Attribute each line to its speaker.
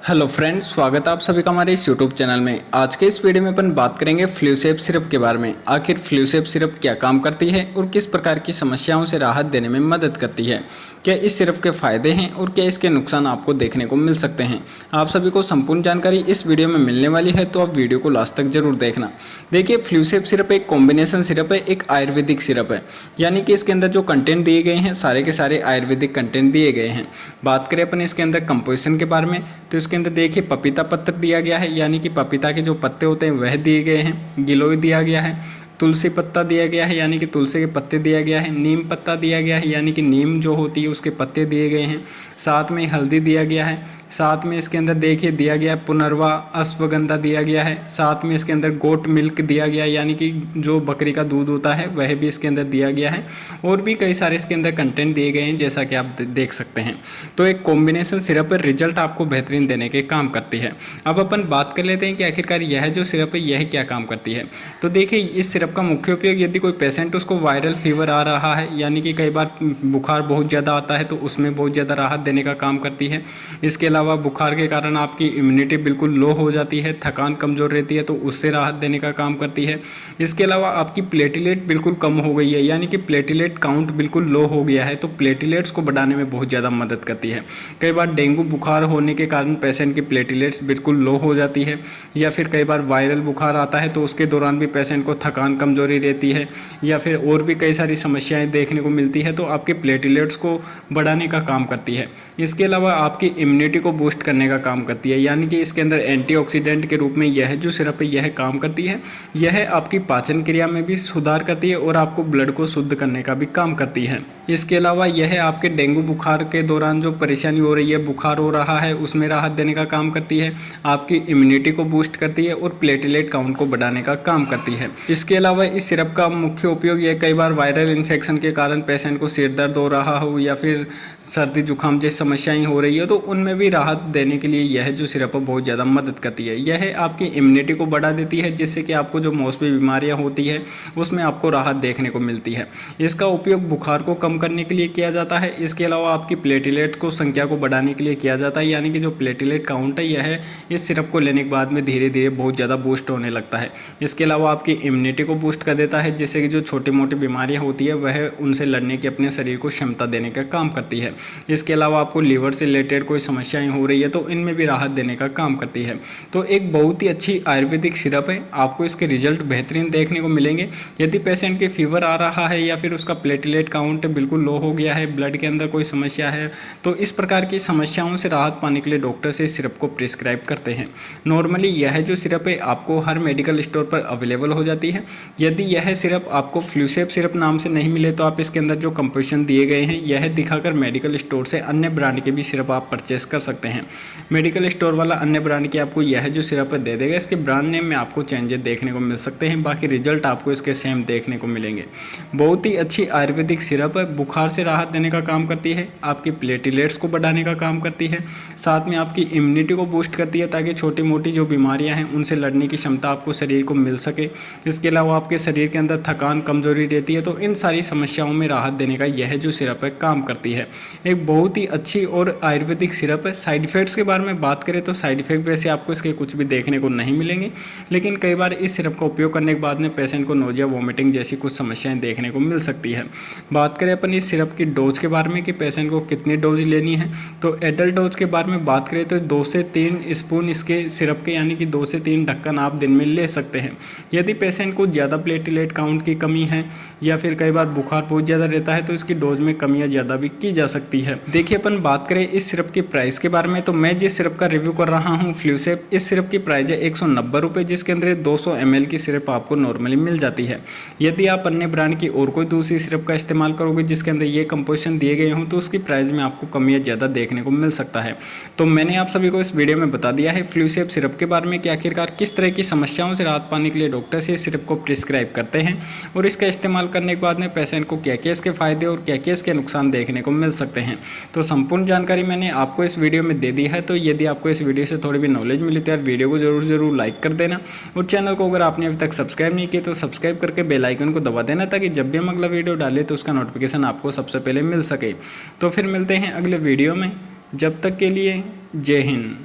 Speaker 1: Hello friends, स्वागत है आप सभी का हमारे इस यूट्यूब चैनल में। आज के इस वीडियो में अपन बात करेंगे फ्लूसेप सिरप के बारे में। आखिर फ्लूसेप सिरप क्या काम करती है और किस प्रकार की समस्याओं से राहत देने में मदद करती है। क्या इस सिरप के फायदे हैं और क्या इसके नुकसान आपको देखने को मिल सकते हैं। आप सभी को संपूर्ण जानकारी इस वीडियो में मिलने वाली है, तो आप वीडियो को लास्ट तक जरूर देखना। देखिए, फ्लूसेप सिरप एक कॉम्बिनेशन सिरप है, एक आयुर्वेदिक सिरप है, यानी कि इसके अंदर जो कंटेंट दिए गए हैं सारे के सारे आयुर्वेदिक कंटेंट दिए गए हैं। बात करें अपन इसके अंदर कंपोजिशन के बारे में, तो इसके अंदर देखिए पपीता पत्र दिया गया है, यानी कि पपीता के जो पत्ते होते हैं वह दिए गए हैं। गिलोय दिया गया है, तुलसी पत्ता दिया गया है, यानी कि तुलसी के पत्ते दिया गया है। नीम पत्ता दिया गया है, यानी कि नीम जो होती है उसके पत्ते दिए गए हैं। साथ में हल्दी दिया गया है। साथ में इसके अंदर देखिए दिया गया है पुनर्वा, अश्वगंधा दिया गया है। साथ में इसके अंदर गोट मिल्क दिया गया है, यानी कि जो बकरी का दूध होता है वह भी इसके अंदर दिया गया है। और भी कई सारे इसके अंदर कंटेंट दिए गए हैं, जैसा कि आप देख सकते हैं। तो एक कॉम्बिनेशन सिरप है, रिजल्ट आपको बेहतरीन देने के काम करती है। अब अपन बात कर लेते हैं कि आखिरकार यह जो सिरप है यह क्या काम करती है। तो देखिए, इस सिरप का मुख्य उपयोग, यदि कोई पेशेंट उसको वायरल फीवर आ रहा है, यानी कि कई बार बुखार बहुत ज़्यादा आता है, तो उसमें बहुत ज़्यादा राहत देने का काम करती है। इसके अलावा बुखार के कारण आपकी इम्यूनिटी बिल्कुल लो हो जाती है, थकान कमज़ोर रहती है, तो उससे राहत देने का काम करती है। इसके अलावा आपकी प्लेटिलेट बिल्कुल कम हो गई है, यानी कि प्लेटिलेट काउंट बिल्कुल लो हो गया है, तो प्लेटिलेट्स को बढ़ाने में बहुत ज़्यादा मदद करती है। कई बार डेंगू बुखार होने के कारण पेशेंट की प्लेटिलेट्स बिल्कुल लो हो जाती है, या फिर कई बार वायरल बुखार आता है तो उसके दौरान भी पेशेंट को थकान कमजोरी रहती है, या फिर और भी कई सारी समस्याएं देखने को मिलती है, तो आपके प्लेटिलेट्स को बढ़ाने का काम करती है। इसके अलावा आपकी इम्यूनिटी को बूस्ट करने का काम करती है, यानी कि इसके अंदर एंटीऑक्सीडेंट के रूप में यह जो सिरप है यह काम करती है। यह आपकी पाचन क्रिया में भी सुधार करती है और आपको ब्लड को शुद्ध करने का भी काम करती है। इसके अलावा यह आपके डेंगू बुखार के दौरान जो परेशानी हो रही है, बुखार हो रहा है, उसमें राहत देने का काम करती है। आपकी इम्यूनिटी को बूस्ट करती है और प्लेटिलेट काउंट को बढ़ाने का काम करती है। इसके अलावा इस सिरप का मुख्य उपयोग यह, कई बार वायरल इन्फेक्शन के कारण पेशेंट को सिर दर्द हो रहा हो या फिर सर्दी जुकाम जैसी समस्याएं हो रही है, तो उनमें भी राहत देने के लिए यह जो सिरप है बहुत ज़्यादा मदद करती है। यह आपकी इम्यूनिटी को बढ़ा देती है, जिससे कि आपको जो मौसमी बीमारियां होती है उसमें आपको राहत देखने को मिलती है। इसका उपयोग बुखार को कम करने के लिए किया जाता है। इसके अलावा आपकी प्लेटिलेट को संख्या को बढ़ाने के लिए किया जाता है, यानी कि जो प्लेटिलेट काउंट है यह इस सिरप को लेने के बाद में धीरे धीरे बहुत ज़्यादा बूस्ट होने लगता है। इसके अलावा आपकी इम्यूनिटी को बूस्ट कर देता है, जिससे कि जो छोटी मोटी बीमारियां होती है वह उनसे लड़ने की अपने शरीर को क्षमता देने का काम करती है। इसके अलावा आपको लीवर से रिलेटेड कोई समस्याएं हो रही है तो इनमें भी राहत देने का काम करती है। तो एक बहुत ही अच्छी आयुर्वेदिक सिरप है, आपको इसके रिजल्ट बेहतरीन देखने को मिलेंगे। यदि पेशेंट के फीवर आ रहा है या फिर उसका प्लेटिलेट काउंट बिल्कुल लो हो गया है, ब्लड के अंदर कोई समस्या है, तो इस प्रकार की समस्याओं से राहत पाने के लिए डॉक्टर से इस सिरप को प्रिस्क्राइब करते हैं। नॉर्मली यह जो सिरप है आपको हर मेडिकल स्टोर पर अवेलेबल हो जाती है। यदि यह सिरप आपको फ्लूसेप सिरप नाम से नहीं मिले, तो आप इसके अंदर जो कंपोजिशन दिए गए हैं यह दिखाकर मेडिकल स्टोर से अन्य ब्रांड के भी सिरप आप परचेस कर सकते हैं। मेडिकल स्टोर वाला अन्य ब्रांड की आपको यह जो सिरप है दे देगा, इसके ब्रांड नेम में आपको चेंजेस देखने को मिल सकते हैं, बाकी रिजल्ट आपको इसके सेम देखने को मिलेंगे। बहुत ही अच्छी आयुर्वेदिक सिरप है, बुखार से राहत देने का काम करती है, आपकी प्लेटिलेट्स को बढ़ाने का काम करती है, साथ में आपकी इम्यूनिटी को बूस्ट करती है, ताकि छोटी मोटी जो बीमारियां हैं उनसे लड़ने की क्षमता आपको शरीर को मिल सके। इसके अलावा आपके शरीर के अंदर थकान कमजोरी रहती है, तो इन सारी समस्याओं में राहत देने का यह जो सिरप है काम करती है। एक बहुत ही अच्छी और आयुर्वेदिक सिरप है। साइड इफेक्ट्स के बारे में बात करें तो साइड इफेक्ट वैसे आपको इसके कुछ भी देखने को नहीं मिलेंगे, लेकिन कई बार इस सिरप का उपयोग करने के बाद में पेशेंट को नोजिया वोमिटिंग जैसी कुछ समस्याएं देखने को मिल सकती है। बात करें अपन इस सिरप की डोज के बारे में कि पेशेंट को कितनी डोज लेनी है, तो एडल्ट डोज के बारे में बात करें तो 2 से 3 स्पून इसके सिरप के, यानी कि 2 से 3 ढक्कन आप दिन में ले सकते हैं। यदि पेशेंट को ज़्यादा प्लेटिलेट काउंट की कमी है या फिर कई बार बुखार बहुत ज़्यादा रहता है, तो इसकी डोज में कमियाँ ज़्यादा भी की जा सकती है। देखिए, अपन बात करें इस सिरप की प्राइस के बारे में, तो मैं जिस सिरप का रिव्यू कर रहा हूँ फ्लूसेप, इस सिरप की प्राइस है 190 रुपये, जिसके अंदर 200 ml की सिरप आपको नॉर्मली मिल जाती है। यदि आप अन्य ब्रांड की और कोई दूसरी सिरप का इस्तेमाल करोगे जिसके अंदर ये कंपोजिशन दिए गए हों, तो उसकी प्राइस में आपको कमियाँ ज़्यादा देखने को मिल सकता है। तो मैंने आप सभी को इस वीडियो में बता दिया है फ्लूसेप सिरप के बारे में कि आखिरकार किस तरह की समस्याओं से राहत पाने के लिए डॉक्टर से इस सिरप को प्रिस्क्राइब करते हैं, और इसका इस्तेमाल करने के बाद में पेशेंट को क्या क्या इसके फायदे और क्या क्या इसके नुकसान देखने को मिल सकते हैं। तो संपूर्ण जानकारी मैंने आपको इस वीडियो में दे दी है। तो यदि आपको इस वीडियो से थोड़ी भी नॉलेज मिली तो यार वीडियो को जरूर लाइक कर देना, और चैनल को अगर आपने अभी तक सब्सक्राइब नहीं किया तो सब्सक्राइब करके बेल आइकन को दबा देना, ताकि जब भी हम अगला वीडियो डालें तो उसका नोटिफिकेशन आपको सबसे पहले मिल सके। तो फिर मिलते हैं अगले वीडियो में, जब तक के लिए जय हिंद।